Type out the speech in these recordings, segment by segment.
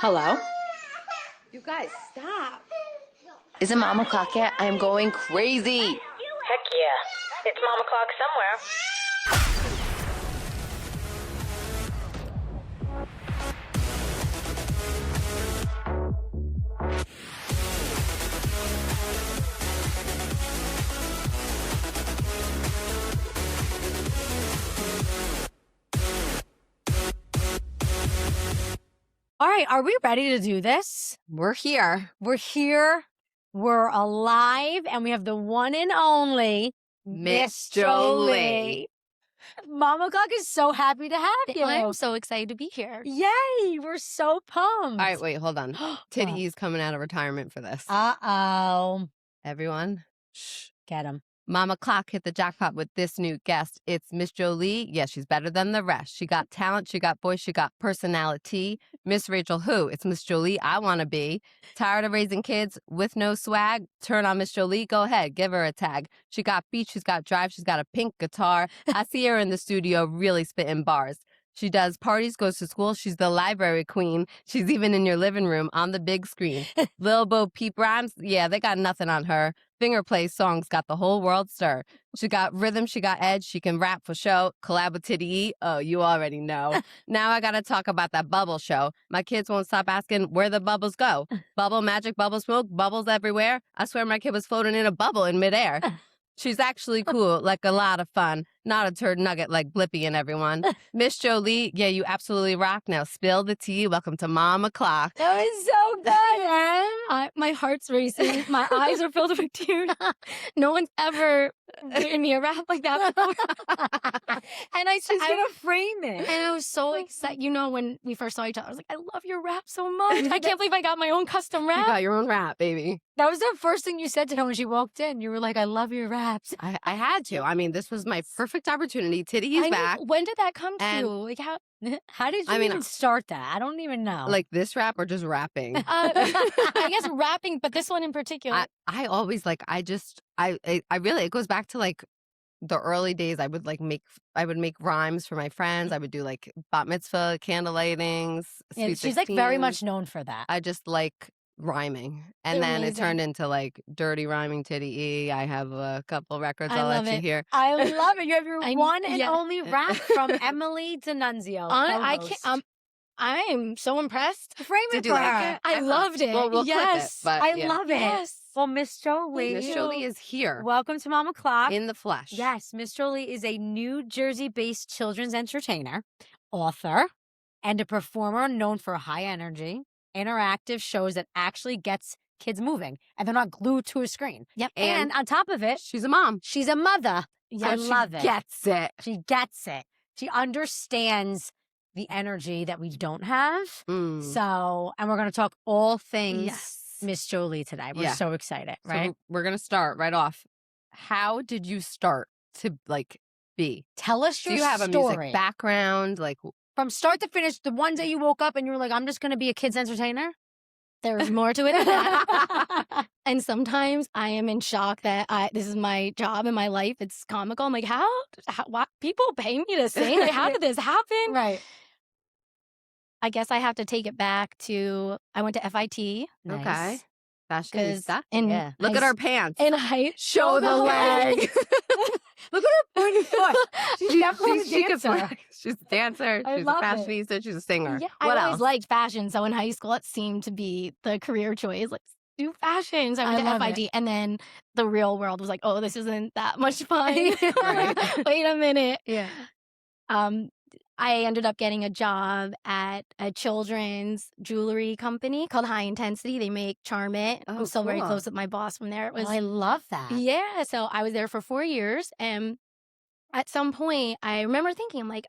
Hello? You guys, stop. Is it Mom o'clock yet? I am going crazy. Heck yeah. It's Mom o'clock somewhere. All right, are we ready to do this? We're here. We're here. We're alive, and we have the one and only Miss Jolie. Mama Cock is so happy to have you. I'm so excited to be here. Yay, we're so pumped. All right, wait, hold on. Titty E's coming out of retirement for this. Uh-oh. Everyone, shh. Get him. Mama Clock hit the jackpot with this new guest. It's Miss Jolie. Yeah, she's better than the rest. She got talent, she got voice, she got personality. Miss Rachel who? It's Miss Jolie I want to be. Tired of raising kids with no swag? Turn on Miss Jolie. Go ahead, give her a tag. She got beat, she's got drive, she's got a pink guitar. I see her in the studio really spitting bars. She does parties, goes to school. She's the library queen. She's even in your living room on the big screen. Lil Bo Peep rhymes, yeah, they got nothing on her. Finger play songs got the whole world stir. She got rhythm, she got edge, she can rap for show. Collab with Titty E, oh, you already know. Now I gotta talk about that bubble show. My kids won't stop asking where the bubbles go. Bubble magic, bubble smoke, bubbles everywhere. I swear my kid was floating in a bubble in midair. She's actually cool, like a lot of fun. Not a turd nugget like Blippi and everyone. Miss Jolie, yeah, you absolutely rock. Now spill the tea. Welcome to Mom O'Clock. That was so good, My heart's racing. My eyes are filled with tears. No one's ever written me a rap like that before. And She's going to frame it. and I was so excited. You know, when we first saw each other, I was like, I love your rap so much. I can't believe I got my own custom You rap. got your own rap, baby. That was the first thing you said to her when she walked in. You were like, I love your raps. I had to. I mean, this was my perfect opportunity. Titty is I know. back. When did that come And- to? Like How did you even start that? I don't even know. Like this rap or just rapping? I guess rapping, but this one in particular. I always like, I really, it goes back to like the early days. I would make rhymes for my friends. I would do like bat mitzvah, candle lightings. Yeah, Sweet she's like very 16s. much known for that. I just like rhyming. And then it Amazing. turned into like dirty rhyming Titty E. I have a couple records I I'll love let you it. hear. I love it. You have your I- one and yeah. only rap from Emily D'Annunzio. I co-host. can't. I'm so impressed. Frame it Did you for like her. it? I loved it. Well, we'll clip it, yes. but I yeah. love it. Yes. Well, Miss Jolie. Miss Jolie is here Welcome to Mom O'Clock. in the flesh. Yes, Miss Jolie is a New Jersey-based children's entertainer, author, and a performer known for high energy, interactive shows that actually gets kids moving, and they're not glued to a screen. Yep. And on top of it, She's a mom. she's a mother. I So love she it. Gets it. She gets it. She understands the energy that we don't have. Mm. So, and we're going to talk all things Yes. Miss Jolie today. We're Yeah. so excited, So right? we're gonna start right off. How did you start to like be? Tell us Do your you have a story. music background? Like, From start to finish, the one day you woke up and you were like, I'm just going to be a kid's entertainer. There's more to it than that. And sometimes I am in shock that this is my job and my life. It's comical. I'm like, how why, people pay me to sing? Like, how did this happen? Right. I guess I have to take it back to, I went to FIT. okay, fashionista. In Yeah. Look high at her pants. In high Show the leg. Look at her pointy foot. She's definitely a She can dancer. flex. She's a dancer. I She's a love it. fashionista. She's a singer. Yeah, What I always else? liked fashion. So in high school, it seemed to be the career choice. Like, do fashion. So I went I love to FIT. And then the real world was like, oh, this isn't that much fun. Right. Wait a minute. Yeah. I ended up getting a job at a children's jewelry company called High Intensity. They make Charm It. Oh, I'm still very cool. close with my boss from there. It was I love that. yeah. So I was there for 4 years. And at some point, I remember thinking, I'm like,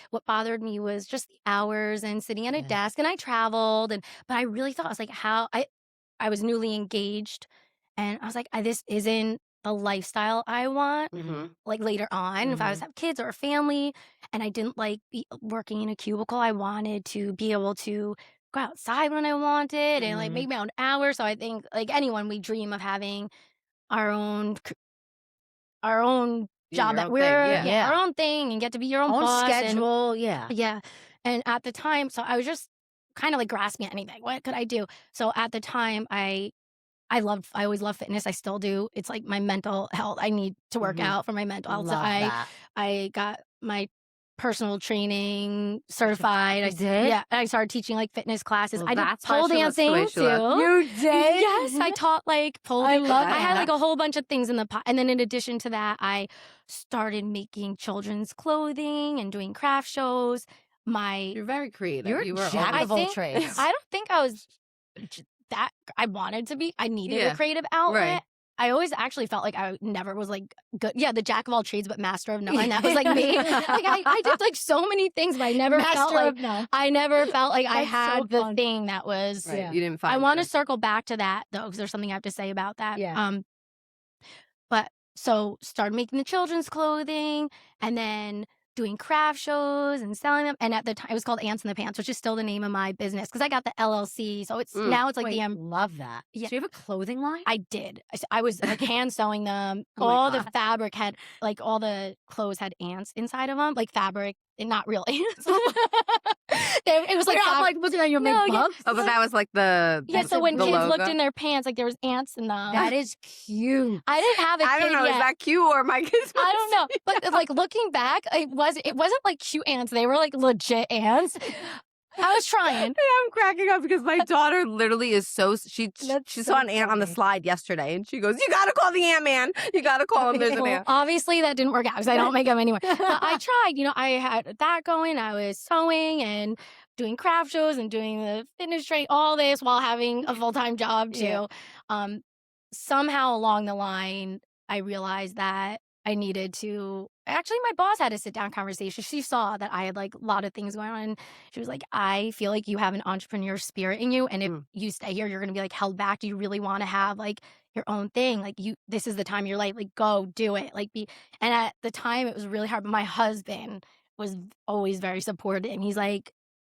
what bothered me was just the hours and sitting at a Yeah. desk. And I traveled. But I really thought, I was like, I was newly engaged. And I was like, this isn't the lifestyle I want. Mhm. Like later on, if I was to have kids or a family, and I didn't like working in a cubicle, I wanted to be able to go outside when I wanted and like Mhm. make my own hours. So I think like anyone, we dream of having our own Do job your that own we're thing, yeah. our own thing and get to be your own Own boss. schedule. Yeah. Yeah. And at the time, so I was just kind of like grasping at anything. What could I do? So at the time, I always loved fitness. I still do. It's like my mental health. I need to work out for my mental health. So Love that. I got my personal training certified. You did? Yeah. And I started teaching like fitness classes. Well, I did that's why pole she looks the dancing way she too. looks. You did? Yes, I taught like pole. I love I had that. like a whole bunch of things in the pot. And then in addition to that, I started making children's clothing and doing craft shows. You're very creative. You're You were jack always- of all think- trades. I don't think I was that I wanted to be. I needed Yeah. a creative outlet. Right. I always actually felt like I never was like good. Yeah, the jack of all trades, but master of none. And that was like me. Like I did like so many things, but I never felt like I never felt like I That's so had the fun. thing that was. Right. Yeah. You didn't find I want to it. circle back to that though, because there's something I have to say about that. Yeah. But so started making the children's clothing, and then doing craft shows and selling them. And at the time, it was called Ants in the Pants, which is still the name of my business because I got the LLC. So it's now it's like Wait, the love that. Yeah. So you have a clothing line? I did. I was like hand sewing them. Oh my All the God. fabric had like all the clothes had ants inside of them, like fabric, and not real ants. It was like I'm fabric. like looking at your No, make yeah. bugs. Oh, but that was like the Yeah, so when the kids logo. looked in their pants, like there was ants in them. That is cute. I didn't have a I kid don't know. yet. Is that cute or my kids? I don't know, but like looking back, it wasn't like cute ants. They were like legit ants. I was trying. I'm cracking up because my daughter literally is she That's saw so an ant on the funny. slide yesterday and she goes, "You gotta call the ant man. You gotta call him. There's an Well, ant." obviously that didn't work out because I don't make them anymore. But I tried. I had that going. I was sewing and doing craft shows and doing the fitness training, all this while having a full-time job too. Yeah. Somehow along the line, I realized that I needed to. Actually, my boss had a sit-down conversation. She saw that I had like a lot of things going on. And she was like, "I feel like you have an entrepreneur spirit in you, and if you stay here, you're going to be like held back. Do you really want to have like your own thing? Like this is the time of your life. Like go do it. Like be." And at the time, it was really hard. But my husband was always very supportive, and he's like,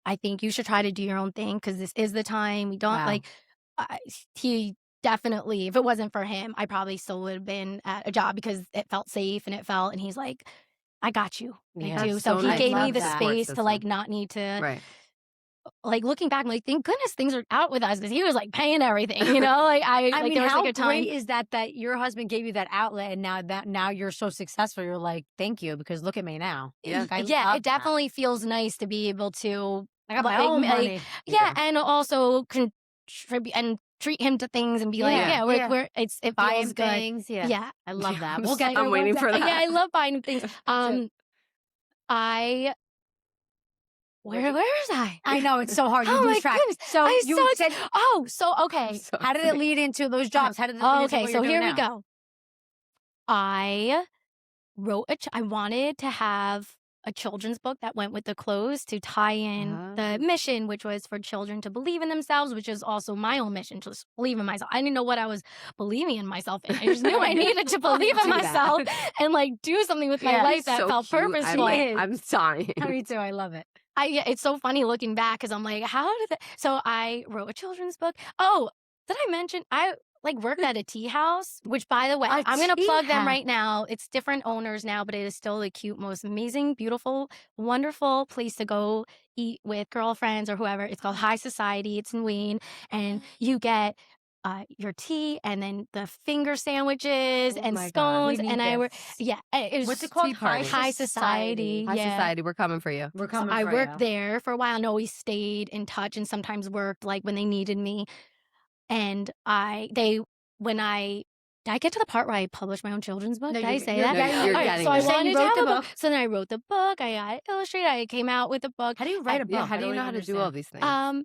"I think you should try to do your own thing because this is the time. We don't Wow. like." He definitely, if it wasn't for him, I probably still would have been at a job because it felt safe and he's like, "I got you." I Yeah. do. That's So so he nice. gave me Love the that. space Support to like system. not need to Right. like looking back, I'm like, thank goodness things are out with us because he was like paying everything, Like I like mean, there was how like a time. great is that your husband gave you that outlet, and now you're so successful. You're like, thank you, because look at me now. Yeah. Like, I Yeah, love it definitely feels nice to be able to that. I got my like, own like, money. yeah, and also contribute and treat him to things and be like, Yeah, yeah, yeah. we're it Buying feels good. things. Yeah. Yeah. I love that. I'm We'll get. I'm waiting for that. Yeah, I love buying things. Where was I? I know it's so hard. You Oh lose my track. goodness. So I you suck. said, Okay. So how did it lead into those jobs? How did it lead Oh, into okay, what so you're here doing we now? go. I wrote I wanted to have a children's book that went with the clothes to tie in the mission, which was for children to believe in themselves, which is also my own mission, to just believe in myself. I didn't know what I was believing in myself in. I just knew I needed to believe in Do that. myself and like do something with my Yeah. life that So felt cute. purposeful. I'm dying. Me too. I love it. Yeah, it's so funny looking back because I'm like, how did that? So I wrote a children's book. Oh, did I mention I like worked at a tea house? Which, by the way, A I'm gonna tea plug them house. right now. It's different owners now, but it is still the cute, most amazing, beautiful, wonderful place to go eat with girlfriends or whoever. It's called High Society. It's in Wayne, and you get your tea and then the finger sandwiches and my God, scones. we And need I were this. yeah. It was What's it called? Tea party. High Society. High Yeah. society, we're coming for you. We're So coming. I for worked you. there for a while and always stayed in touch and sometimes worked like when they needed me. And when I did I get to the part where I published my own children's book? No, Did I you're- say you're- that? yeah, you're All right, getting so I it. So you wanted to wrote have the a book. book? So then I wrote the book. I got it illustrated. I came out with the book. How do you write a book? Yeah, how do you I know don't how to do understand. all these things?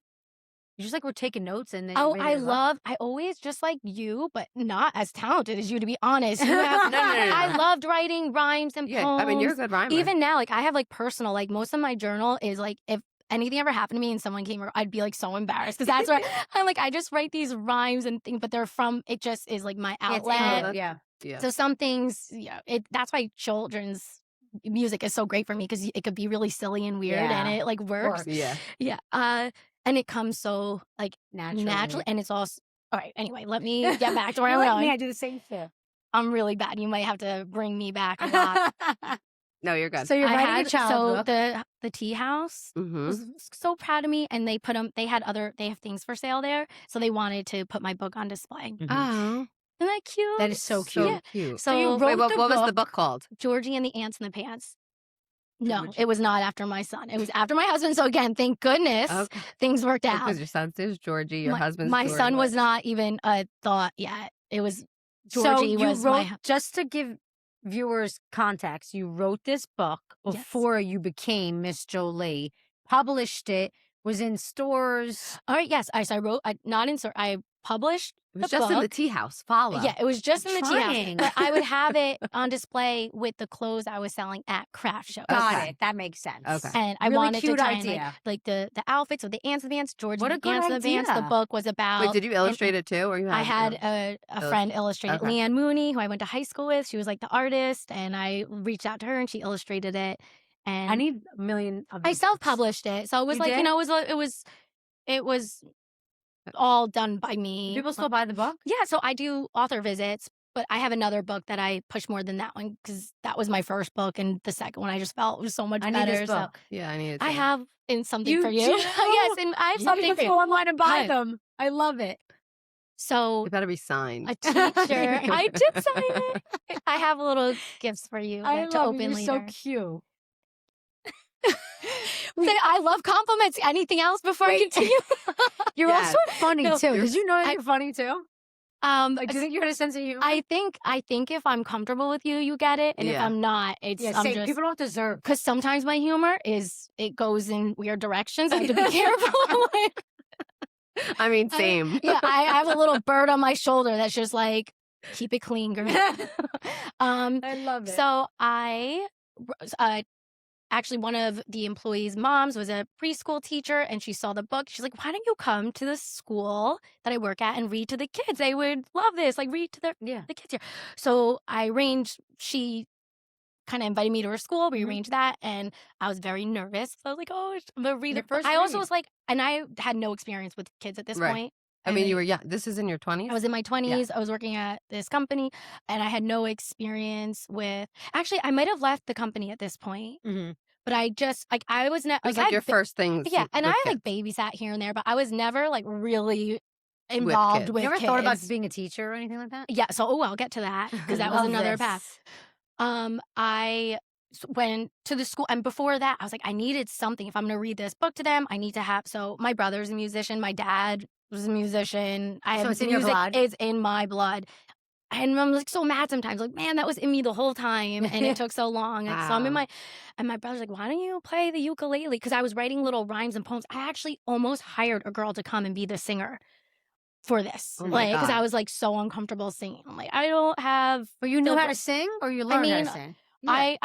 You just like we're taking notes and then. Oh, read I it as well? I always just like you, but not as talented as you, to be honest. You have, No. I loved writing rhymes and Yeah, poems. I mean, you're a good rhymer. Even now, like I have like personal, like most of my journal is like if anything ever happened to me and someone came, I'd be like so embarrassed because that's where I'm like I just write these rhymes and things, but they're from it just is like my Yeah, it's outlet. outlet, yeah. yeah. So some things, that's why children's music is so great for me because it could be really silly and weird and Yeah. it like works. yeah. Yeah. And it comes so like naturally, and it's also all right. Anyway, let me get back to where You're I'm like going. me. I do the same too. I'm really bad. You might have to bring me back a lot. No, you're good. So you're I writing had a child book. the tea house Mhm. was so proud of me, and they put them. They have things for sale there, so they wanted to put my book on display. Oh, Isn't that cute? That is so cute. Yeah. cute. So, you so wrote Wait, the what was the book. book called? Georgie and the Ants in the Pants. No, Georgie. it was not after my son. It was after my husband. So again, thank goodness Okay. things worked out. Because your son's name is Georgie, your husband's my Georgie. son was not even a thought yet. It was So Georgie you was wrote, my just to give viewers context, you wrote this book before you became Miss Jolie, published it, was in stores. all right. Yes, I wrote. Not insert. I published. It was the just in the book. tea house. Follow. Yeah, it was just in the tea Trying. house. But I would have it on display with the clothes I was selling at craft shows. Got Okay. it. That makes sense. Okay. And I Really wanted to cute tie in idea. like the outfits with the ants of the ants, Georgie What a the good ants of the ants. The idea. book was about. Wait, did you illustrate it too? Or you I had had a friend illustrate it, Okay. Leanne Mooney, who I went to high school with. She was like the artist, and I reached out to her, and she illustrated it. And I need a million of I these books. self-published it, so it was You like did? it was all done by me. People still buy the book? Yeah, so I do author visits, but I have another book that I push more than that one because that was my first book, and the second one I just felt was so much I better. need this book. Yeah, I need it. So I too. have something You for you. do? Yes, and I have something for you. Go online and buy Hi. them. I love it. So It better be signed. a teacher, I did sign it. I have little gifts for you I to love open it. You're later. so cute. Say, I love compliments. Anything else before I continue? You're Yes. also funny No, too. Did you know that I- you're funny too? Like, do you think you had a sense of humor? I think if I'm comfortable with you, you get it, and if Yeah. I'm not, it's yeah, I'm say, just people don't deserve. because sometimes my humor it goes in weird directions. I have to be careful. I mean, same. Yeah, I have a little bird on my shoulder that's just like, keep it clean, girl. I love it. So actually, one of the employees' moms was a preschool teacher, and she saw the book. She's like, "Why don't you come to the school that I work at and read to the kids? They would love this. Like, read to the kids here." So I arranged. She kind of invited me to her school. We arranged that, and I was very nervous. So I was like, "Oh, I'm gonna read Your it." first I also read. was like, and I had no experience with kids at this Right. point. I mean, you were young. This is in your 20s? I was in my 20s. I was working at this company, and I had no experience with. Actually, I might have left the company at this point, Mhm. but I just I was not It was I like had your first things. yeah, and with I kids. like babysat here and there, but I was never like really involved kids. with You ever kids. thought about being a teacher or anything like that? Yeah, so I'll get to that because that was Love another this. path. I went to the school, and before that, I was like, I needed something. If I'm going to read this book to them, I need to have. So my brother's a musician. My dad was a musician. I So have it's in your music blood? is in my blood. And I'm like so mad sometimes, like, man, that was in me the whole time. And it took so long. And so I'm in Wow. and my brother's like, why don't you play the ukulele? Because I was writing little rhymes and poems. I actually almost hired a girl to come and be the singer for this. Oh my because I God. was like so uncomfortable singing. I'm like, I don't have. But you knew the how vo- to sing, or you learned how mean, to sing? I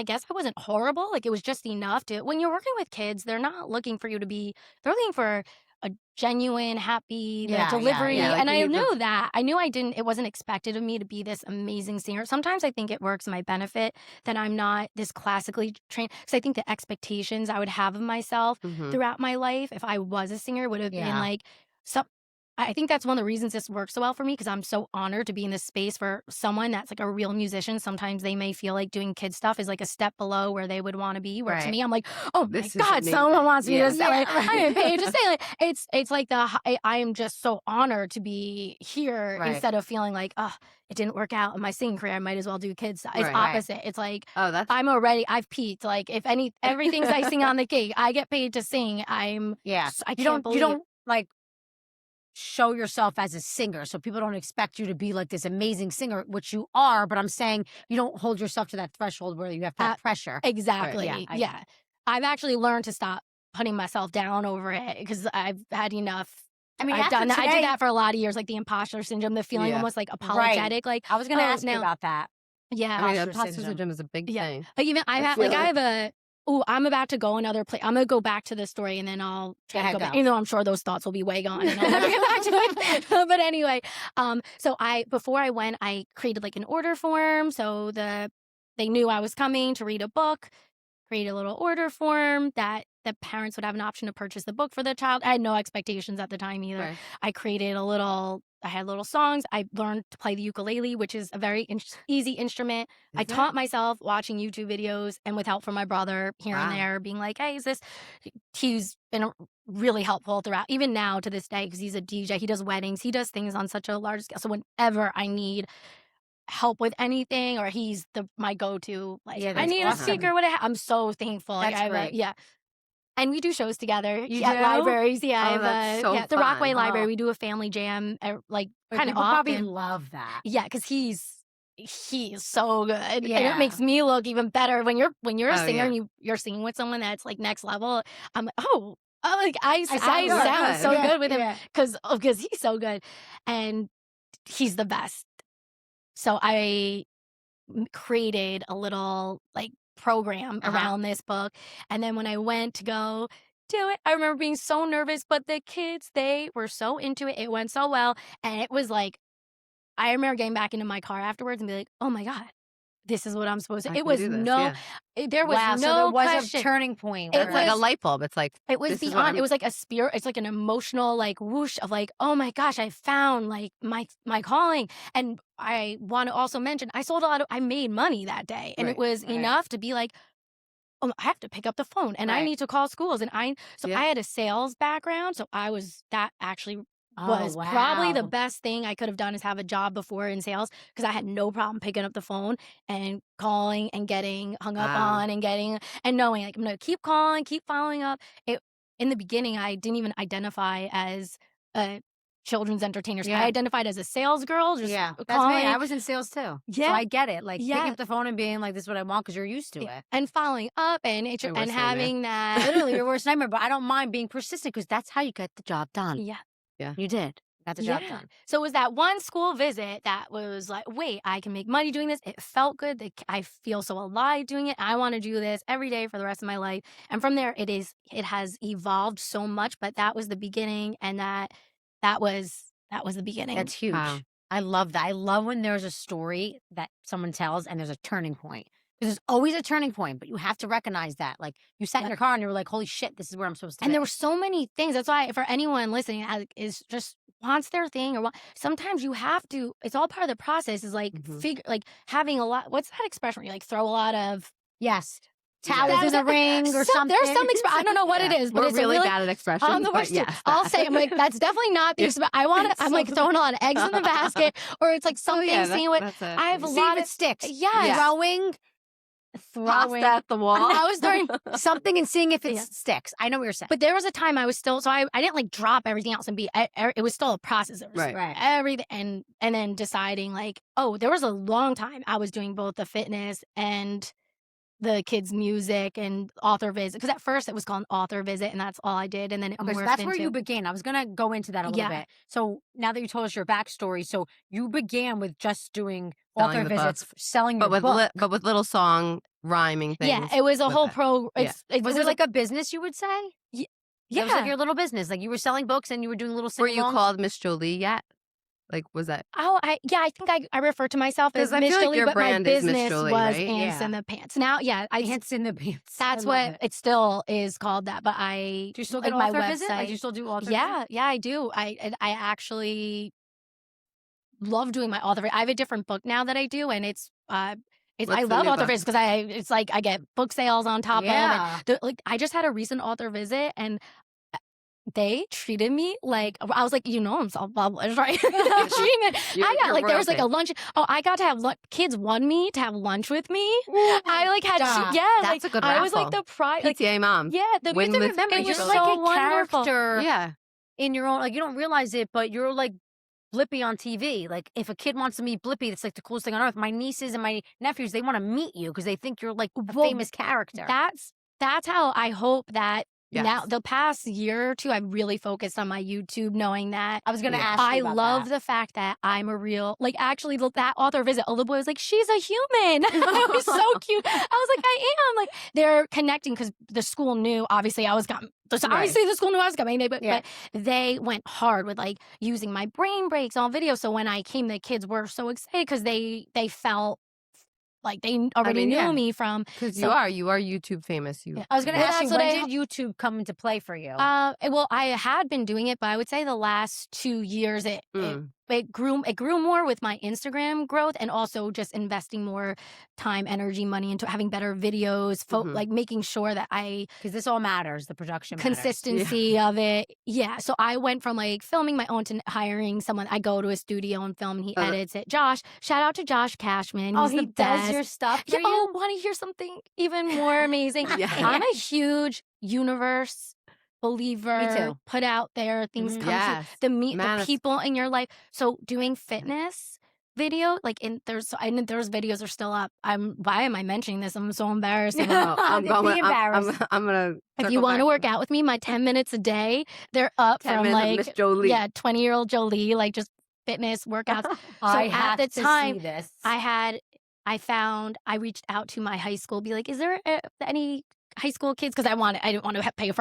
guess I wasn't horrible. Like it was just enough to, when you're working with kids, they're not looking for you to be, they're looking for a genuine, happy Yeah, delivery. yeah, like And you I need the- knew that. I knew it wasn't expected of me to be this amazing singer. Sometimes I think it works to my benefit that I'm not this classically trained, because I think the expectations I would have of myself Mhm. throughout my life, if I was a singer, would have been Yeah. like, I think that's one of the reasons this works so well for me, because I'm so honored to be in this space for someone that's like a real musician. Sometimes they may feel like doing kid stuff is like a step below where they would want to be. Where to Right. me, I'm like, oh my This is God, amazing. someone wants me Yeah. to sing. Like, Yeah, I'm right. paid to sing. Like, it's like I am just so honored to be here Right. instead of feeling like, oh, it didn't work out in my singing career. I might as well do kid stuff. It's Right. Right. opposite. It's like, Oh, that's I've peaked. Like if everything's icing on the cake, I get paid to sing. I Yeah. can't You don't believe. like show yourself as a singer, so people don't expect you to be like this amazing singer, which you are. But I'm saying you don't hold yourself to that threshold where you have that pressure. Exactly. Yeah, Yeah. I've actually learned to stop putting myself down over it because I've had enough. I mean, I've after done that. I today- did that for a lot of years, like the imposter syndrome, the feeling Yeah. almost like apologetic. Like, I was going to oh, ask you no. about that. yeah. I mean, Imposter imposter syndrome. syndrome is a big Yeah. thing. Like even I I feel have a. Oh, I'm about to go another place. I'm gonna go back to the story and then I'll try to ahead, go back. go. Even though I'm sure those thoughts will be way gone and I'll never get back to it. But anyway, so before I went, I created like an order form. So they knew I was coming to read a book, create a little order form that that parents would have an option to purchase the book for the child. I had no expectations at the time either. Right. I had little songs. I learned to play the ukulele, which is a very easy instrument. I taught myself watching YouTube videos and with help from my brother here and there, being like, hey, he's been really helpful throughout, even now to this day, because he's a DJ. He does weddings. He does things on such a large scale. So whenever I need help with anything, or he's my go-to, like, I need a speaker, I'm so thankful. That's great. And we do shows together You at do? libraries. Yeah, Oh, that's so the Rockaway fun. Library. We do a family jam, like kind of People probably often. love that. Yeah, because he's so good, and Yeah. it makes me look even better when you're a singer yeah. and you're singing with someone that's like next level. I'm like, I sound sound good. so Yeah, good with him yeah. because he's so good, and he's the best. So I created a little like program around this book, and then when I went to go do it, I remember being so nervous, but the kids, they were so into it. It went so well, and it was like, I remember getting back into my car afterwards and be like, oh my God, this is what I'm supposed to. I It can was do this, no, yeah. There was Wow, no so there was question. a turning point. It It's like a was- light bulb. It's like, It was this is what beyond. I'm- It was like a spirit. It's like an emotional like whoosh of like, oh my gosh, I found like my calling. And I want to also mention, I made money that day, and it Right, was right. enough to be like, oh, I have to pick up the phone and I Right. need to call schools, and Yeah. I had a sales background, so that actually Oh, was probably the wow. best thing I could have done, is have a job before in sales, because I had no problem picking up the phone and calling and getting hung up Wow. on and knowing like I'm gonna keep calling, keep following up. In the beginning, I didn't even identify as a children's entertainer. So Yeah. I identified as a sales girl, just Yeah, that's calling. me. I was in sales too. Yeah. So I get it. Like picking Yeah. up the phone and being like, this is what I want because you're used to it. and following up and Your worst and nightmare. having that. Literally your worst nightmare, but I don't mind being persistent because that's how you get the job done. Yeah. You did. Got the job done. So it was that one school visit that was like, wait, I can make money doing this. It felt good. I feel so alive doing it. I want to do this every day for the rest of my life. And from there, it has evolved so much. But that was the beginning, and that was the beginning. That's huge. Wow. I love that. I love when there's a story that someone tells and there's a turning point. Because there's always a turning point, but you have to recognize that. Like you sat in your car and you were like, holy shit, this is where I'm supposed to And be. there were so many things. That's why for anyone listening is just wants their thing, or sometimes you have to. It's all part of the process. Is like having a lot. What's that expression? Where you like throw a lot of Yes. Towels in a ring or something. There's some I don't know what it is, but We're it's really a really bad at expressions. I'm the but worst. Too. yes, I'll that- say, I'm like, that's definitely not the expression. I'm like throwing a lot of eggs in the basket, or it's like something. Seeing what that's it. I have a See lot if of it sticks. Yes. Pasta at the wall. I was throwing. something and seeing if it Yeah. sticks. I know what you're saying. But there was a time I was still, so I didn't like drop everything else and it was still a process. It was Right. everything. And then deciding like, oh, there was a long time I was doing both the fitness and the kids' music and author visit. Because at first it was called author visit, and that's all I did. And then it Okay, so morphed that's where into- you began. I was going to go into that a little Yeah. bit. So now that you told us your backstory, so you began with just doing Selling author the visits, selling but your with book. but with little song rhyming things. Yeah, it was a with whole it. Was it like a business, you would say? Yeah. It was like your little business. Like you were selling books and you were doing little Were sing-alongs? you called Miss Jolie yet? Like, was that? Oh, I think I refer to myself as 'Cause I Miss feel like Jolie, your but my brand is Miss business Jolie, was right? Ants Yeah. in the Pants. Now, Ants in the pants. that's I love what it still is called. That, but Do you still get like my author visit? Like website- do you still do author Yeah, I do. I actually love doing my author. I have a different book now that I do, and it's I What's love the new author book? visits because it's like I get book sales on top Yeah. of it. Like I just had a recent author visit, and they treated me like I was like, I'm self-published, right? They treated me- I got You're like there was like a royalty. lunch. Oh, I got to have kids won me to have lunch with me. I like had Stop. like That's a good I was like raffle. the pride. Like, PTA mom. yeah, the Win you with- Remember, it you're was Jolie. like so a wonderful. character Yeah. in your own, like you don't realize it, but you're like Blippi on TV. Like if a kid wants to meet Blippi, it's like the coolest thing on earth. My nieces and my nephews, they want to meet you because they think you're like a Well, famous character. That's how I hope that now Yes. the past year or two I've really focused on my YouTube, knowing that I was going to Yeah. ask you I about love that. the fact that I'm a real, like actually that author visit, a little boy was like, she's a human. It was so cute. I was like, I am. Like they're connecting because the school knew, obviously I was coming. So obviously the school knew I was coming, but they went hard with like using my brain breaks on video. So when I came, the kids were so excited because they felt like they already knew yeah. me from. Because So- you are YouTube famous. I was going to Well, ask you, that's what when did YouTube come into play for you? Well, I had been doing it, but I would say the last 2 years it grew more with my Instagram growth, and also just investing more time, energy, money into having better videos, like making sure that Because this all matters, the production matters. consistency of it. Yeah. So I went from like filming my own to hiring someone. I go to a studio and film, and he edits it. Josh, shout out to Josh Cashman. He's he the best. does your stuff for you? Oh, want to hear something even more amazing? Yeah. I'm a huge universe believer. Me too. Put out there, things come Yes. to meet Man, the it's- people in your life. So doing fitness video, like those videos are still up. Why am I mentioning this? I'm so embarrassed. No, I'm Be going. embarrassed. I'm gonna. If you want to work out with me, my 10 minutes a day, they're up 10 from minutes of like Miss Jolie. 20-year-old Jolie, like just fitness workouts. I at have the to time, see this. I reached out to my high school, be like, is there any high school kids? Because I didn't want to pay a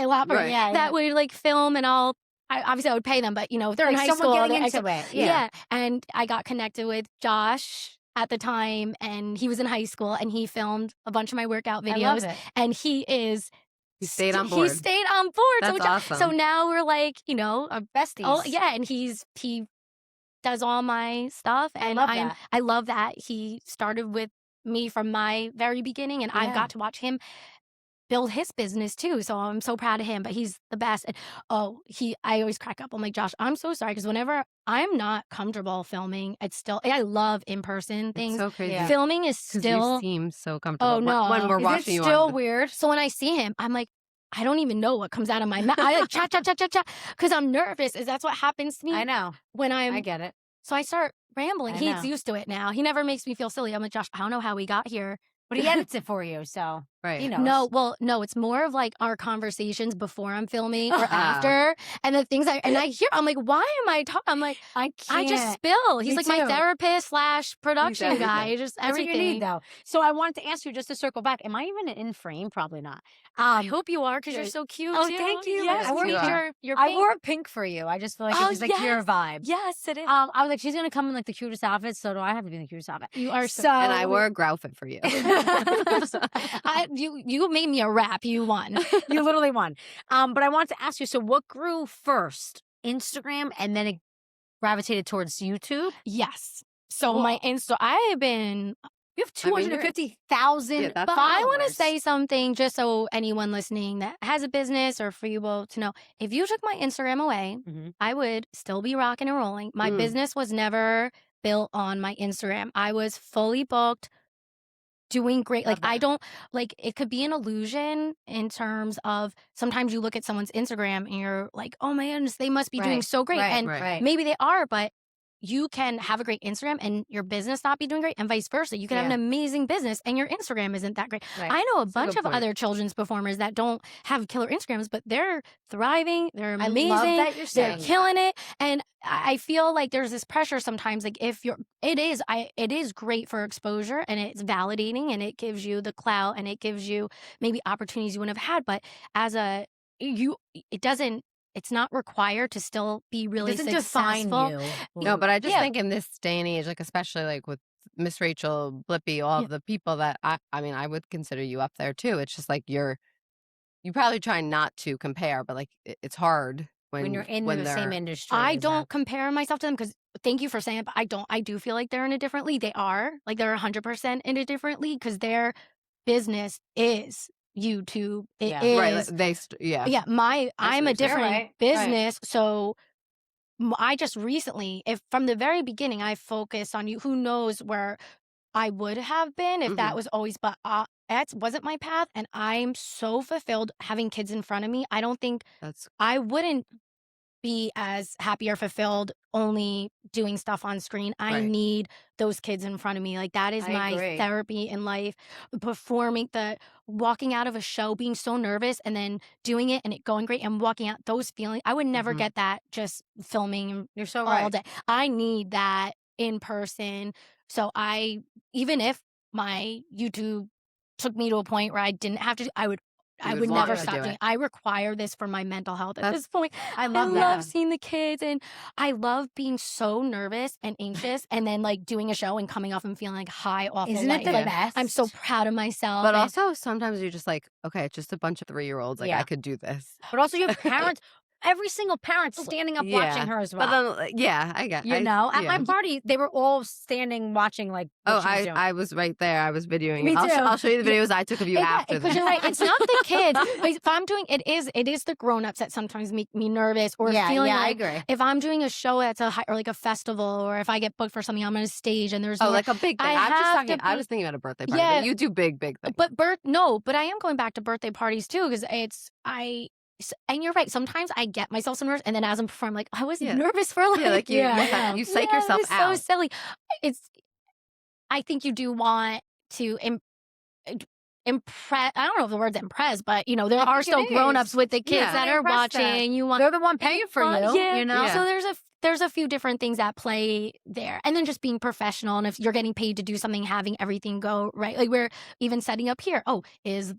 lot for Right. that would like film, and obviously I would pay them, but if they're in high someone school, getting they're into it. yeah. And I got connected with Josh at the time, and he was in high school, and he filmed a bunch of my workout I love videos, it. and he stayed on board. He stayed on board. That's awesome. So now we're like, besties. oh yeah, and he does all my stuff, and love that. I love that he started with me from my very beginning, and I Yeah. got to watch him build his business too. So I'm so proud of him. But he's the best. And I always crack up. I'm like, Josh, I'm so sorry, because whenever I'm not comfortable filming, I love in-person things. It's so crazy. Yeah. Filming is 'Cause still. you seem so comfortable. Oh, no. When we're Is watching it you still on. weird? So when I see him, I'm like, I don't even know what comes out of my mouth. I like chat, because I'm nervous. That's what happens to me I know. when I get it. So I start rambling. I He's know. used to it now. He never makes me feel silly. I'm like, Josh, I don't know how we got here. But he edits it for you, so Right. he knows. No, it's more of like our conversations before I'm filming or after, and the things I hear. I'm like, why am I talking? I'm like, I can't. I just spill. He's Me like my too. therapist / production everything. guy. Just That's everything. what you need, though. So I wanted to ask you, just to circle back, am I even in frame? Probably not. I hope you are, because you're Good. so cute. Oh, too. thank you. Yes, I wore your I pink. wore pink for you. I just feel like Oh, it was like your vibe. Yes, it is. I was like, she's gonna come in like the cutest outfit, so do I have to be in the cutest outfit? You are So And I wore a growfit for you. you made me a rap. You won. You literally won. But I wanted to ask you, so what grew first? Instagram, and then it gravitated towards YouTube? Yes. So my Insta, I have been. You have I mean, you're- 250,000 Yeah, that's But I want to followers. say something, just so anyone listening that has a business, or for you all to know, if you took my Instagram away, Mhm. I would still be rocking and rolling. My business was never built on my Instagram. I was fully booked, doing great. Love Like, I that. don't, like, it could be an illusion in terms of sometimes you look at someone's Instagram and you're like, oh my goodness, they must be doing Right, so great. right, And right. maybe they are, but you can have a great Instagram and your business not be doing great, and vice versa. You can have an Yeah. amazing business and your Instagram isn't that great. Right. I know a That's a bunch good of point. other children's performers that don't have killer Instagrams, but they're thriving. They're I amazing. love that you're They're saying killing it. And I feel like there's this pressure sometimes. Like, it is great for exposure, and it's validating, and it gives you the clout, and it gives you maybe opportunities you wouldn't have had. But it's not required to still be really It doesn't successful. define you. No, but I just Yeah. think in this day and age, like especially like with Miss Rachel, Blippi, all of the people that I mean, I would consider you up there too. It's just like you probably try not to compare, but like it's hard when you're in when the same they're- industry. I as don't them. compare myself to them, because thank you for saying it, but I don't. I do feel like they're in a different league. They are. Like, they're 100% in a different league, because their business is YouTube. It Yeah. is. right. Like, yeah. Yeah, I'm what a you're saying. different Right. business. So I just recently, if from the very beginning, I focused on you, who knows where I would have been if that was always, but that wasn't my path. And I'm so fulfilled having kids in front of me. I don't think That's I wouldn't be as happy or fulfilled only doing stuff on screen. I Right. need those kids in front of me. Like, that is I my agree. therapy in life. Performing, walking out of a show, being so nervous, and then doing it and it going great, and walking out, those feelings. I would never Mhm. get that just filming You're so all right. day. I need that in person. So even if my YouTube took me to a point where I didn't have to, I would I would would want never to stop do doing it. I require this for my mental health at That's- this point. I love love that. seeing the kids, and I love being so nervous and anxious, and then like doing a show and coming off and feeling like high off Isn't of it life. the Like, best? I'm so proud of myself. But and- also sometimes you're just like, okay, it's just a bunch of 3-year-olds. Like Yeah. I could do this. But also you have parents, every single parent standing up watching her as well. But then, yeah, I get. you know, at my yeah. party, they were all standing watching like what Oh, she was doing. I was right there. I was videoing. Me it. too. I'll show you the videos I took of you after Because this. you're right, it's not the kids. But if I'm doing it is the grown-ups that sometimes make me nervous or feeling I like agree. if I'm doing a show that's or like a festival, or if I get booked for something, I'm on a stage and there's Oh, more- like a big thing. I I'm just have talking. to I be- was thinking about a birthday party. Yeah. But you do big things. but I am going back to birthday parties too, because and you're right. Sometimes I get myself so nervous, and then as I'm performing, like I was Yeah. nervous for like yeah, like you, Yeah, you psych yourself it's out. so silly. I think you do want to impress. I don't know if the word's impress, but you know there I are think still it grown-ups is. with the kids Yeah. that are Impress them. watching. You want They're the one paying for you. Yeah. You know. Yeah. So there's a few different things at play there, and then just being professional. And if you're getting paid to do something, having everything go right. Like we're even setting up here. Oh, is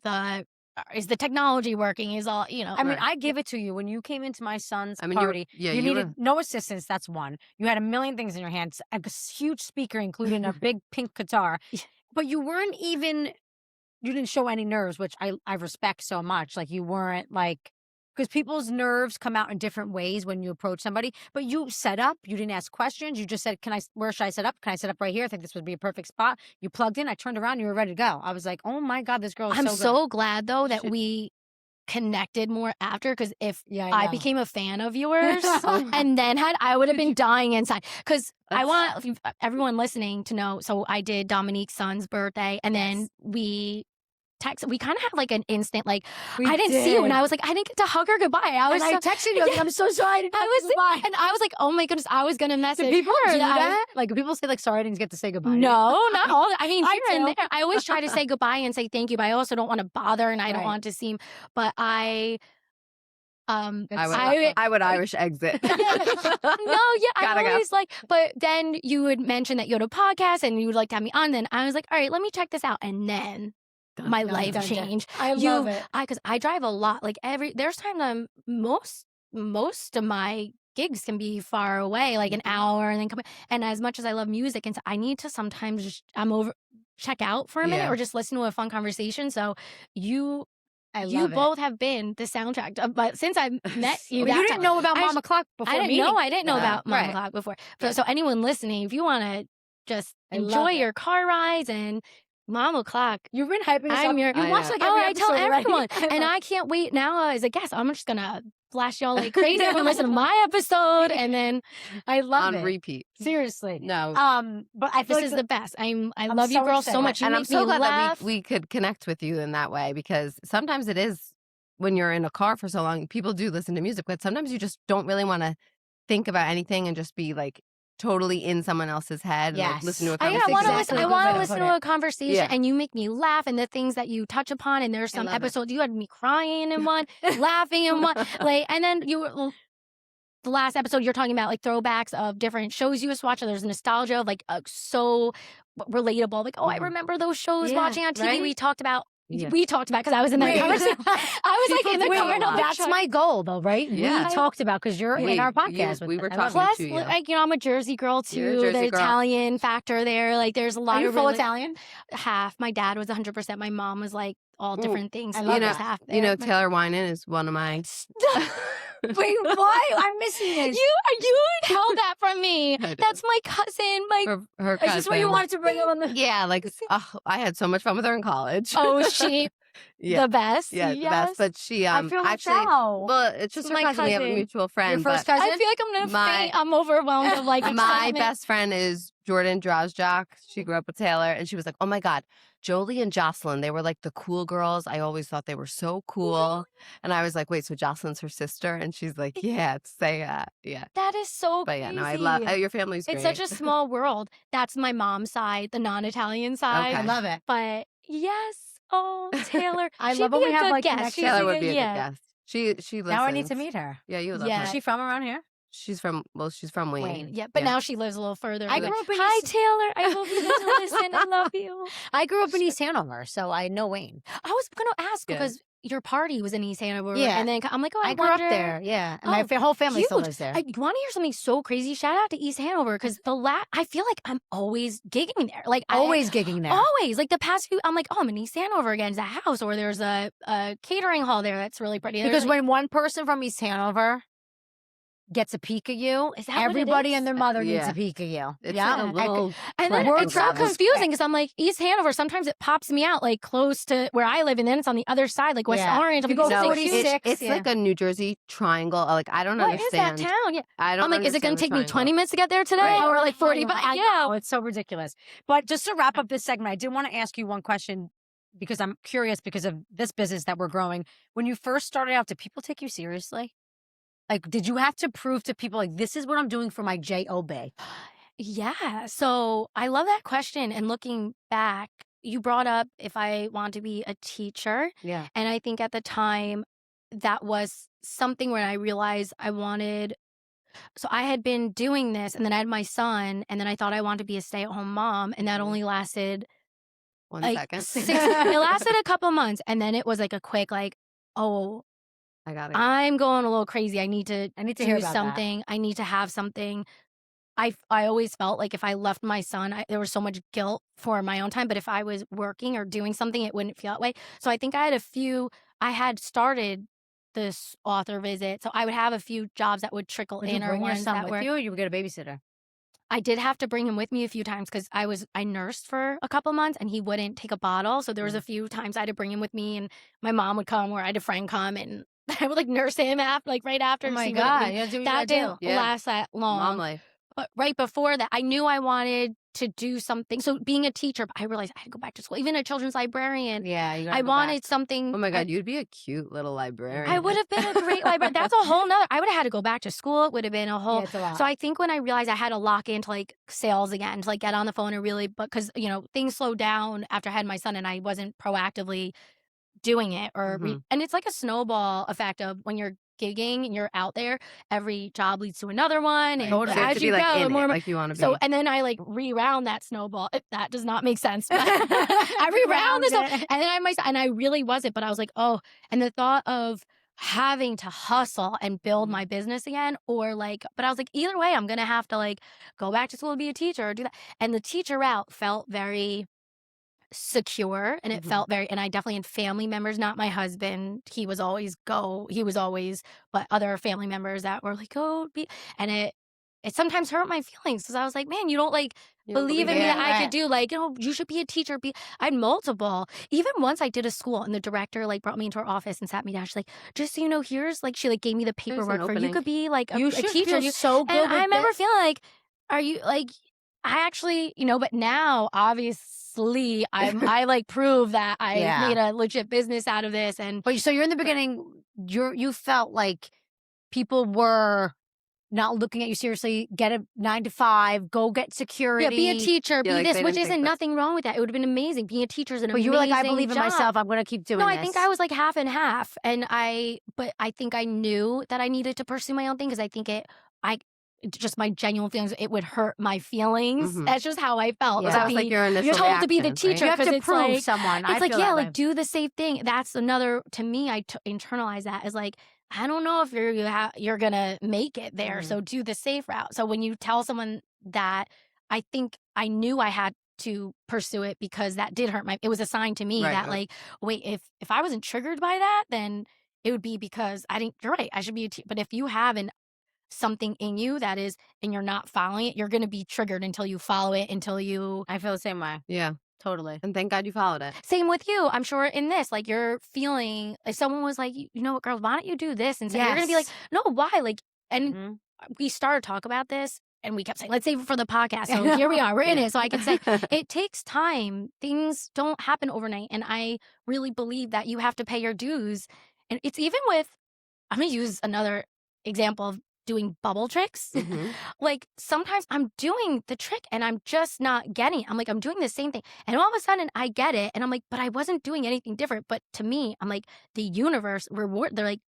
the technology working? Is all you know? I mean, Right. I give it to you when you came into my son's I mean, you were- party. yeah, you you needed were- no assistance. That's one. You had a million things in your hands, a huge speaker, including a big pink guitar, but you weren't even. You didn't show any nerves, which I respect so much. Like you weren't like. Because people's nerves come out in different ways when you approach somebody. But you set up. You didn't ask questions. You just said, where should I set up? Can I set up right here? I think this would be a perfect spot. You plugged in. I turned around. You were ready to go. I was like, oh my God, this girl is I'm so good. so glad though that Should- we connected more after, because if Yeah, I know. became a fan of yours and then I would have been dying inside, because I That's- want everyone listening to know. So I did Dominique's son's birthday, and then we kind of had like an instant, like I didn't see you, and I was like, I didn't get to hug her goodbye. I was I so, texted you. I was like, I'm so sorry. I didn't I have was to goodbye. and I was like, oh my goodness, I was gonna message Do people her. do I was- that? Like, people say, like, sorry, I didn't get to say goodbye. No, not all. I mean, I here and do. there. I always try to say goodbye and say thank you, but I also don't want to bother, and I don't Right. want to seem. But I I would Irish exit. no, yeah, I Gotta go. always like. But then you would mention that you had a podcast and you would like to have me on. Then I was like, all right, let me check this out, and then my dun, life dun, dun. changed. I love it. Because I drive a lot. Like there's time that most of my gigs can be far away, like an hour, and then come. And as much as I love music, and I need to sometimes just check out for a minute Yeah. or just listen to a fun conversation. So you love it. both have been the soundtrack. But since I met you, But you that didn't time- know about I Mama Clock before I didn't meeting. know. I didn't know Yeah. about Mama Right. Clock before. So anyone listening, if you want to just I love enjoy it. your car rides and Mama Clock, You've been hyping us I'm up. your. You I watch know. like Oh, every I tell episode already. everyone, and I can't wait now as a guest. I'm just gonna flash y'all like crazy. Everyone listen to my episode, and then I love on it. repeat. Seriously. No. But I feel this like is the best. I I'm love you so girls so excited. much. You and make I'm so me glad laugh. that we could connect with you in that way, because sometimes it is when you're in a car for so long, people do listen to music, but sometimes you just don't really want to think about anything and just be like totally in someone else's head and like Yes. listen to a I conversation. want to Exactly. listen. I Good want way to to listen put to it. a conversation, Yeah. and you make me laugh, and the things that you touch upon. And there's I some love it. episodes you had me crying in one, laughing in one, like, and then you were. The last episode you're talking about like throwbacks of different shows you used to watch. And there's nostalgia of like so relatable. Like, oh, I Mhm. remember those shows Yeah, watching on TV. right? We talked about. Yeah. We talked about because I was in that Wait. conversation. I was like in the Wait, car. and I'm that's like, my goal, though, right? Yeah. We talked about because you're in our podcast. we were I love talking it. Plus, to you. like I'm a Jersey girl You're a too. Jersey The girl. Italian factor there. Like there's a lot Are you of full really- Italian? half. My dad was 100%. My mom was like all Ooh, different things. I So love there's that. half You know, there. Taylor Winan is one of my. Wait, why? I'm missing this. You held that from me. I did. That's my cousin. My her Is this what you cousin. wanted to bring up on the? Yeah, like I had so much fun with her in college. oh, she yeah, the best. yeah, the yes. best. But she I feel like actually, out. well, it's just her My cousin. We have a cousin. mutual friend. Your first but cousin? I feel like I'm gonna My- faint. I'm overwhelmed of like my excitement. best friend is Jordan Drozjak. She grew up with Taylor, and she was like, "Oh my God, Jolie and Jocelyn. They were like the cool girls. I always thought they were so cool." And I was like, "Wait, so Jocelyn's her sister?" And she's like, "Yeah, say that, yeah." That is so But crazy. yeah, no, I love your family's great. It's such a small world. That's my mom's side, the non-Italian side. Okay. I love it. But yes, oh Taylor, I she'd love when be we a have, good like, guest. connections. She'd Taylor be would be a yeah. good guest. She listens. Now I need to meet her. Yeah, you would love Yeah. her. Is she from around here? She's from Wayne. Wayne. Yeah, but now she lives a little further. I Like, grew up in Hi, East- Taylor. I hope you get to listen. I love you. I grew up in East Hanover, so I know Wayne. I was going to ask Yeah. because your party was in East Hanover. Yeah. And then I'm like, oh, I grew up wonder- there, yeah. And my Oh, whole family still huge. lives there. I want to hear something so crazy. Shout out to East Hanover because I feel like I'm always gigging there. Like Always gigging there. Always. Like the past few, I'm like, oh, I'm in East Hanover again. There's a house or there's a catering hall there that's really pretty. There's, Because like, when one person from East Hanover gets a peek of you, Is that what it everybody is? and their mother needs Yeah. a peek of you. It's yeah. like a little. and then Word it's so travels confusing because I'm like, East Hanover, sometimes it pops me out like close to where I live and then it's on the other side, like West Yeah. Orange. I'm You go like, No, this is 46, huge. it's yeah. like a New Jersey triangle. Like I don't What is that understand. town? Yeah. I don't. I'm like, is it going to understand take the me 20 triangle. minutes to get there today Right. or like 40? But I yeah. know, it's so ridiculous. But just to wrap up this segment, I did want to ask you one question because I'm curious because of this business that we're growing. When you first started out, did people take you seriously? Like, did you have to prove to people, like, this is what I'm doing for my job? Yeah. So I love that question. And looking back, you brought up if I want to be a teacher. Yeah. And I think at the time that was something where I realized I wanted. So I had been doing this and then I had my son and then I thought I wanted to be a stay-at-home mom. And that only lasted 1 like second. it lasted a couple months. And then it was like a quick like, oh, I got it. I'm going a little crazy. I need to hear do about that. something. I need to have something. I always felt like if I left my son, there was so much guilt for my own time. But if I was working or doing something, it wouldn't feel that way. So I think I had started this author visit. So I would have a few jobs that would trickle Would you in or bring your ones son that with were. you or you would get a babysitter? I did have to bring him with me a few times because I nursed for a couple months and he wouldn't take a bottle. So there was a few times I had to bring him with me and my mom would come or I had a friend come and I would like nurse him right after. Oh to my see what it God. would- You gotta do what you that gotta didn't do. Yeah. last that long. Mom life. But right before that, I knew I wanted to do something. So being a teacher, I realized I had to go back to school. Even a children's librarian. Yeah, you gotta I go wanted back. something. Oh my God, you'd be a cute little librarian. I would have been a great librarian. That's a whole nother. I would have had to go back to school. It would have been a whole. Yeah, it's a lot. So I think when I realized I had to lock into like sales again, to like get on the phone and really, because things slowed down after I had my son and I wasn't proactively doing it and it's like a snowball effect of when you're gigging and you're out there, every job leads to another one. And So you have as to be you like go, in the more it, like you want to be. so, and then I like reround that snowball. That does not make sense. But I reround this, Reround it. and then and I really wasn't. But I was like, oh, and the thought of having to hustle and build my business again, or like, but I was like, either way, I'm gonna have to like go back to school to be a teacher or do that. And the teacher route felt very secure and it felt very, and I definitely had family members, not my husband. He was always, but other family members that were like, and it sometimes hurt my feelings because I was like, man, you don't like believe in me that I could do, like, you should be a teacher. I had multiple. Even once I did a school and the director like brought me into her office and sat me down. She's like, just so you know, here's like, she like gave me the There's an paperwork for you opening. could be like You a should teacher. feel so good. And I with remember this. feeling like, are you like, I actually, but now obviously I like prove that I Yeah. made a legit business out of this. And But so you're in the beginning, you felt like people were not looking at you seriously. Get a 9 to 5, go get security. yeah, be a teacher, be like, this, they which didn't isn't think that- nothing wrong with that. It would have been amazing. Being a teacher is an But amazing you were like, I believe in job. myself. I'm going to keep doing No, this. I think I was like half and half. But I think I knew that I needed to pursue my own thing because I think just my genuine feelings, it would hurt my feelings. That's just how I felt. Yeah. to That was like be your initial told to be the reaction, right? teacher you have because to it's prove like, someone. it's I like, feel yeah, that like way. do the safe thing. That's another, to me, I internalize that as like, I don't know if you're going to make it there. So do the safe route. So when you tell someone that, I think I knew I had to pursue it because that did hurt it was a sign to me Right, that right. like, wait, if I wasn't triggered by that, then it would be because you're right, I should be a teacher. But if you have something in you that is, and you're not following it, you're going to be triggered until you follow it, until you. I feel the same way. Yeah. Totally. And thank God you followed it. Same with you. I'm sure in this, like you're feeling, if someone was like, you know what, girl, why don't you do this? And so you're going to be like, no, why? Like, and we started to talk about this and we kept saying, let's save it for the podcast. So here we are, we're in it. So I can say it takes time. Things don't happen overnight. And I really believe that you have to pay your dues. And it's even with, I'm going to use another example of doing bubble tricks. Like sometimes I'm doing the trick and I'm just not getting it. I'm like, I'm doing the same thing. And all of a sudden I get it. And I'm like, but I wasn't doing anything different. But to me, I'm like, the universe they're like,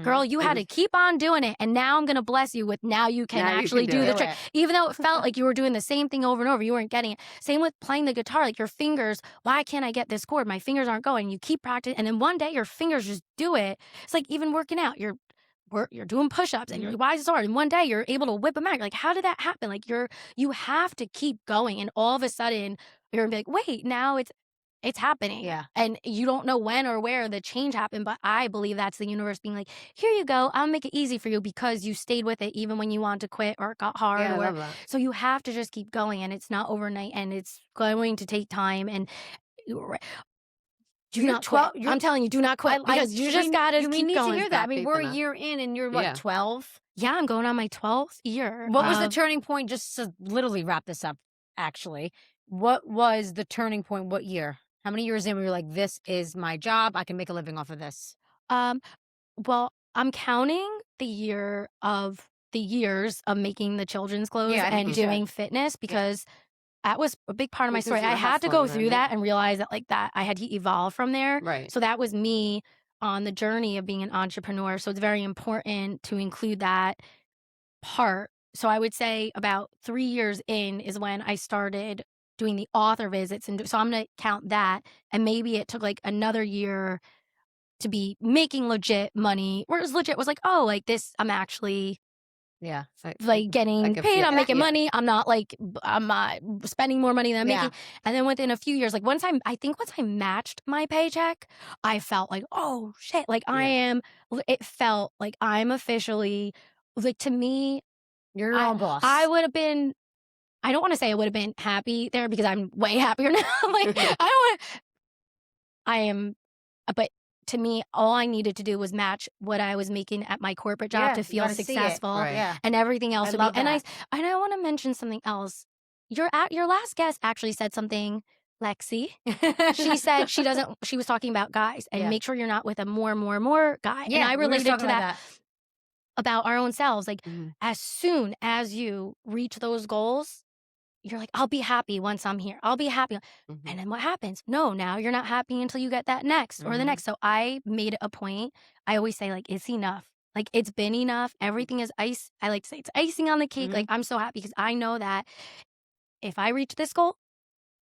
Girl, you had to keep on doing it. And now I'm going to bless you with now you can actually do the trick. Even though it felt like you were doing the same thing over and over, you weren't getting it. Same with playing the guitar, like your fingers, why can't I get this chord? My fingers aren't going. You keep practicing. And then one day your fingers just do it. It's like even working out, you're doing push-ups and you're like, why is this hard? And one day you're able to whip them out. You're like, how did that happen? Like you have to keep going. And all of a sudden you're gonna be like, wait, now it's happening. Yeah. And you don't know when or where the change happened, but I believe that's the universe being like, here you go. I'll make it easy for you because you stayed with it even when you wanted to quit or it got hard. Yeah, I love that. So you have to just keep going, and it's not overnight, and it's going to take time. And do not quit. I'm telling you, do not quit because you just got to keep going. We need to hear that. I mean, Faith we're in a us. year in and you're what, 12? Yeah, I'm going on my 12th year. What was the turning point, just to literally wrap this up, actually? What was the turning point? What year? How many years in were you like, this is my job, I can make a living off of this? Well, I'm counting the years of making the children's clothes and doing fitness because that was a big part of my story. I had to go through that and realize that that I had to evolve from there. Right. So that was me on the journey of being an entrepreneur. So it's very important to include that part. So I would say about 3 years in is when I started doing the author visits. And so I'm going to count that. And maybe it took like another year to be making legit money. Whereas legit was like, oh, like this, I'm actually like getting paid. I'm making money. I'm not spending more money than I'm making. And then within a few years, like once I matched my paycheck, I felt like, oh shit, like it felt like I'm officially, like to me, you're your own boss. I would have been, I don't want to say I would have been happy there because I'm way happier now. But to me, all I needed to do was match what I was making at my corporate job to feel successful and everything else would be. And I want to mention something else. Your last guest actually said something, Lexi. She said she was talking about guys and make sure you're not with a more guy. Yeah, and I related to that. About our own selves. Like as soon as you reach those goals, you're like, I'll be happy once I'm here. I'll be happy. And then what happens? No, now you're not happy until you get that next or the next. So I made it a point. I always say like, it's enough. Like it's been enough. Everything is ice. I like to say it's icing on the cake. Like I'm so happy because I know that if I reach this goal,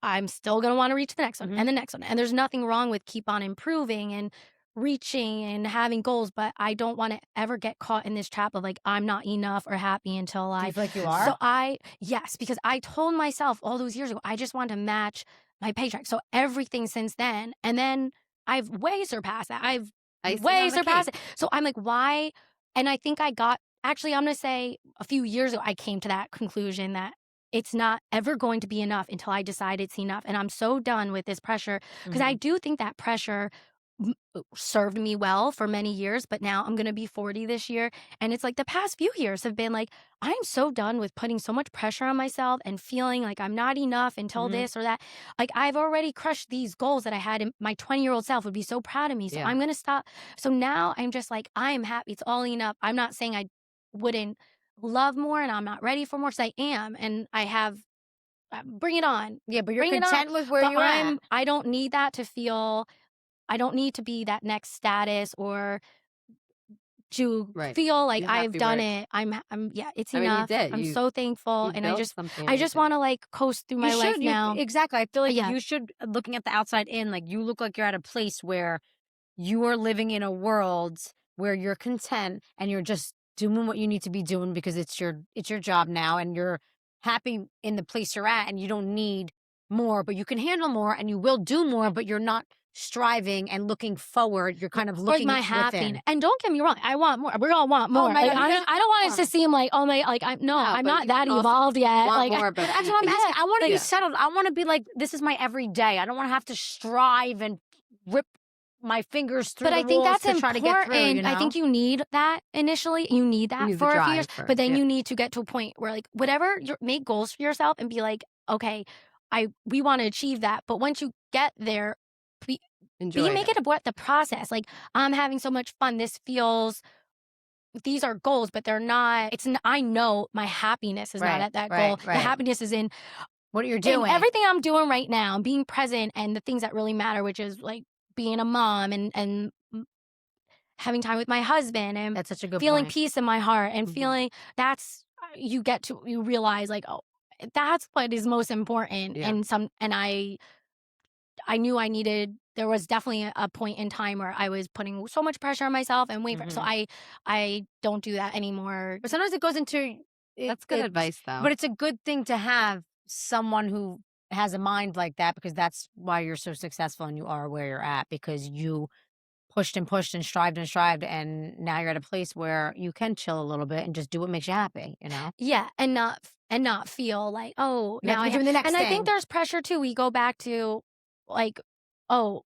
I'm still going to want to reach the next one and the next one. And there's nothing wrong with keep on improving and reaching and having goals, but I don't want to ever get caught in this trap of like, I'm not enough or happy until Do you feel like you are? So yes, because I told myself all those years ago, I just want to match my paycheck. So everything since then, and then I've way surpassed that. I've way surpassed it. So I'm like, why? And I think I'm going to say a few years ago, I came to that conclusion that it's not ever going to be enough until I decide it's enough. And I'm so done with this pressure because I do think that pressure served me well for many years, but now I'm going to be 40 this year. And it's like the past few years have been like, I'm so done with putting so much pressure on myself and feeling like I'm not enough until this or that. Like I've already crushed these goals that I had, and my 20-year-old self would be so proud of me. So I'm going to stop. So now I'm just like, I'm happy. It's all enough. I'm not saying I wouldn't love more and I'm not ready for more, because I am. And I have, bring it on. Yeah, but you're content with where you're at. I don't need that to feel, I don't need to be that next status or to feel like I've done it. It's enough. I'm so thankful. And I just want to like coast through my life now. Exactly. I feel like you should, looking at the outside in, like you look like you're at a place where you are living in a world where you're content and you're just doing what you need to be doing because it's your job now and you're happy in the place you're at and you don't need more, but you can handle more and you will do more, but you're not striving and looking forward. You're kind of looking at my happiness. And don't get me wrong, I want more. We all want more. I don't want it to seem like, oh my, like I'm not that evolved yet. Like more, but that's what I'm asking. I want to be settled. I want to be like, this is my everyday. I don't want to have to strive and rip my fingers through the walls to try to get through, you know? I think you need that initially. You need that for a few years. But then you need to get to a point where like whatever, make goals for yourself and be like, okay, we want to achieve that. But once you get there, make it about the process. Like I'm having so much fun. These are goals, but they're not. I know my happiness is not at that goal. The happiness is in what you're doing. Everything I'm doing right now, being present and the things that really matter, which is like being a mom and having time with my husband and That's such a good feeling point. peace in my heart and Mhm. feeling you realize like, oh, that's what is most important. Yeah. And I knew there was definitely a point in time where I was putting so much pressure on myself and waiting so I don't do that anymore. But sometimes it goes into That's good advice, though. But it's a good thing to have someone who has a mind like that, because that's why you're so successful and you are where you're at, because you pushed and strived, and now you're at a place where you can chill a little bit and just do what makes you happy, you know? Yeah, and not feel like, oh, You have now to I be doing the next and I think thing. there's pressure too. We go back to like, oh,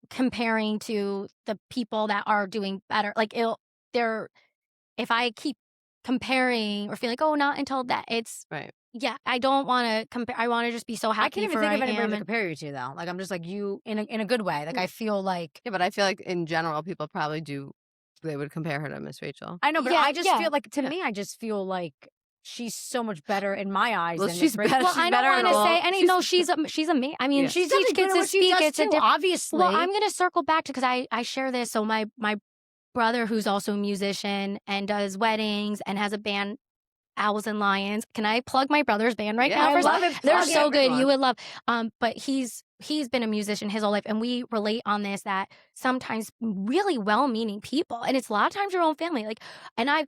comparing to the people that are doing better. Like if I keep comparing or feel like, oh, not until that, it's Right. yeah, I don't want to compare. I want to just be so happy I can't even for think I of anybody am. to And compare you to, though. Like, I'm just like you in a good way. Like, I feel like Yeah, but I feel like in general, people probably they would compare her to Miss Rachel. I know, but Yeah, I just yeah. feel like, to Yeah. me, I just feel like she's so much better in my eyes Well, than she's Miss Rachel. better. well, she's I better don't at want to all. say any. No, she's amazing. I mean, Yeah. She's each definitely kid good at to what she speak. does It's a too, different. obviously. Well, I'm gonna circle back to because I share this. So my brother, who's also a musician and does weddings and has a band, Owls and Lions. Can I plug my brother's band right Yeah, now? I First, love it. they're Plug so good. everyone. You would love. But he's been a musician his whole life, and we relate on this that sometimes really well-meaning people, and it's a lot of times your own family. Like, and I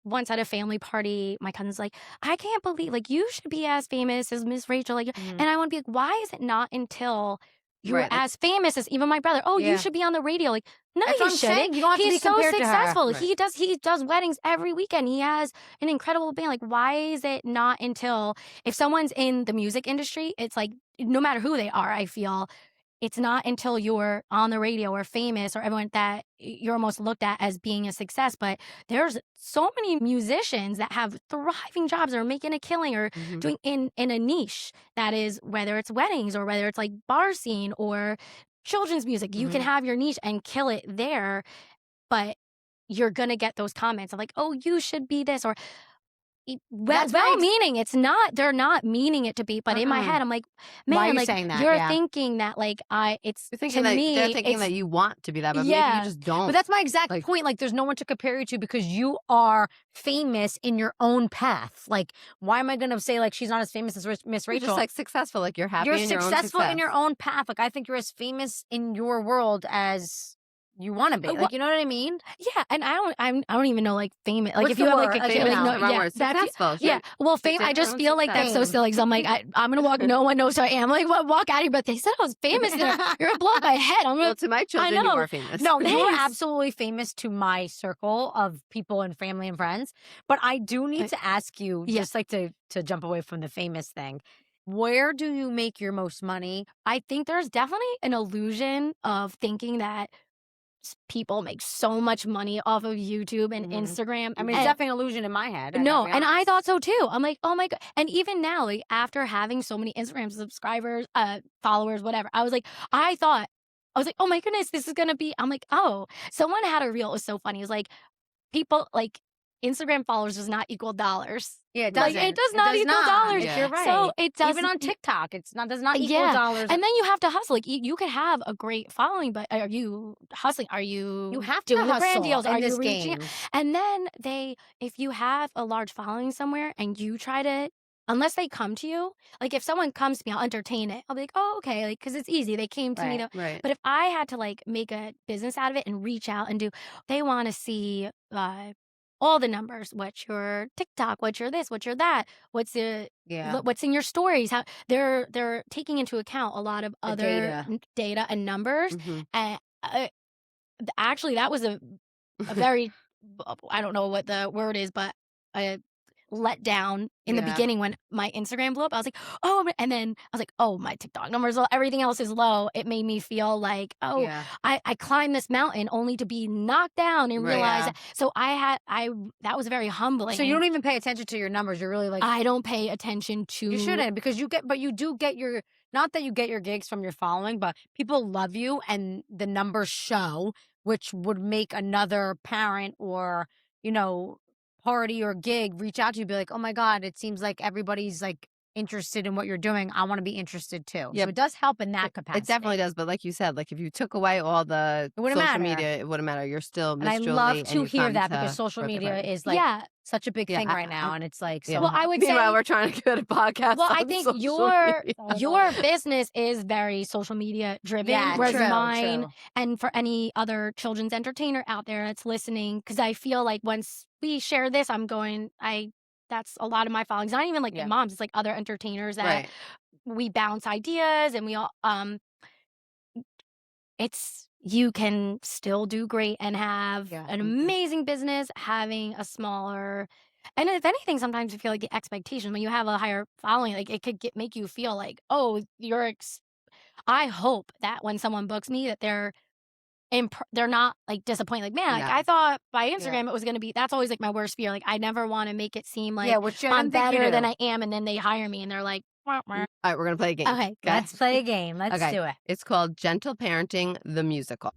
once at a family party, my cousin's like, I can't believe like you should be as famous as Miss Rachel. Like, and I want to be like, why is it not until you're Right, like- as famous as even my brother? Oh, Yeah. you should be on the radio. Like, no, That's you what I'm shouldn't. saying. You don't have to He's be so compared to her. successful. Right. He does weddings every weekend. He has an incredible band. Like, why is it not until if someone's in the music industry, it's like no matter who they are, I feel it's not until you're on the radio or famous or everyone that you're almost looked at as being a success. But there's so many musicians that have thriving jobs or making a killing or Mhm. doing in a niche that is whether it's weddings or whether it's like bar scene or children's music. You can have your niche and kill it there, but you're gonna get those comments of like, oh, you should be this or That's my meaning. It's not. They're not meaning it to be. But in my head, I'm like, man, Why are you like saying that? you're Yeah. thinking that like it's You're thinking to that me. they're thinking it's- that you want to be that, but maybe Yeah. you just don't. But that's my exact Like- point. Like, there's no one to compare you to because you are famous in your own path. Like, why am I going to say, like, she's not as famous as Miss You're Rachel? just like successful, like you're happy You're in your own successful in your success. own path. Like, I think you're as famous in your world as you want to be. Well, Like, you know what I mean? Yeah, and I don't even know like famous. Like What's if you the have like word? a Like, kid, famous like, is no, the wrong yeah, word. that's- Successful. Yeah, well, fame. I Take just your own feel like that's so success. silly. Cause I'm like I'm gonna walk. No one knows who I am. Like walk out of here, but they said I was famous. You're gonna blow up my head. I'm Well, gonna. to my children, you know. are famous. No, you are Thanks. absolutely famous to my circle of people and family and friends. But I do need to ask you, Yeah. just like to jump away from the famous thing, where do you make your most money? I think there's definitely an illusion of thinking that people make so much money off of YouTube and Instagram. I mean, it's definitely an illusion in my head. I No, gotta be and I honest. thought so too. I'm like, oh my God. And even now, like after having so many Instagram subscribers, followers, whatever, I was like, oh my goodness, this is gonna be. I'm like, oh, someone had a reel. It was so funny. It was like, people like Instagram followers does not equal dollars. Yeah, it Like, doesn't. it does not equal not. dollars. Yeah. You're right. So it does Even on TikTok, does not equal Yeah. dollars. And then you have to hustle. Like you could have a great following, but are you hustling? Are you you have to doing the brand hustle deals? in Are this you reaching? game. And then if you have a large following somewhere and you try to, unless they come to you, like if someone comes to me, I'll entertain it. I'll be like, oh, okay, like because it's easy. They came to me. Right. Right. But if I had to like make a business out of it and reach out and do, they want to see all the numbers. What's your TikTok? What's your this? What's your that? What's Yeah. what's in your stories? How they're taking into account a lot of The other data. data and numbers. Mhm. And actually, that was a very I don't know what the word is, but a let down in the Yeah. beginning when my Instagram blew up. I was like, oh, and then I was like, oh, my TikTok numbers, everything else is low. It made me feel like, oh, Yeah. I climbed this mountain only to be knocked down and Right. realize Yeah. that. So that was very humbling. So you don't even pay attention to your numbers. You're really like, I don't pay attention to. you shouldn't, because you do get your, not that you get your gigs from your following, but people love you and the numbers show, which would make another parent or, party or gig reach out to you, be like, oh my God, it seems like everybody's like interested in what you're doing, I want to be interested too. Yeah. So it does help in that capacity. It definitely does. But like you said, like if you took away all the wouldn't social matter. media, it wouldn't matter. You're still And Miss I Jolie. love and to you hear come that to because social birthday media parties. is like yeah. such a big Yeah, thing right now. And it's like, Yeah. Well, I would say. Meanwhile, we're trying to get a podcast. Well, I on think social your media. business is very social media driven, yeah, whereas true, mine, true. and for any other children's entertainer out there that's listening, because I feel like once we share this, that's a lot of my followings. Not even like Yeah. the moms, it's like other entertainers that Right. we bounce ideas and we all you can still do great and have Yeah. an amazing business having a smaller, and if anything, sometimes I feel like the expectation when you have a higher following, like it could make you feel like, oh, I hope that when someone books me that they're not like disappointed, like, man, like No. I thought by Instagram it was going to be, that's always like my worst fear. Like I never want to make it seem like which I I'm don't think you better than do. I am, and then they hire me and they're like, wah, wah. All right, we're gonna play a game. Okay, Okay. Let's play a game. Let's Okay. do it. It's called Gentle Parenting the Musical.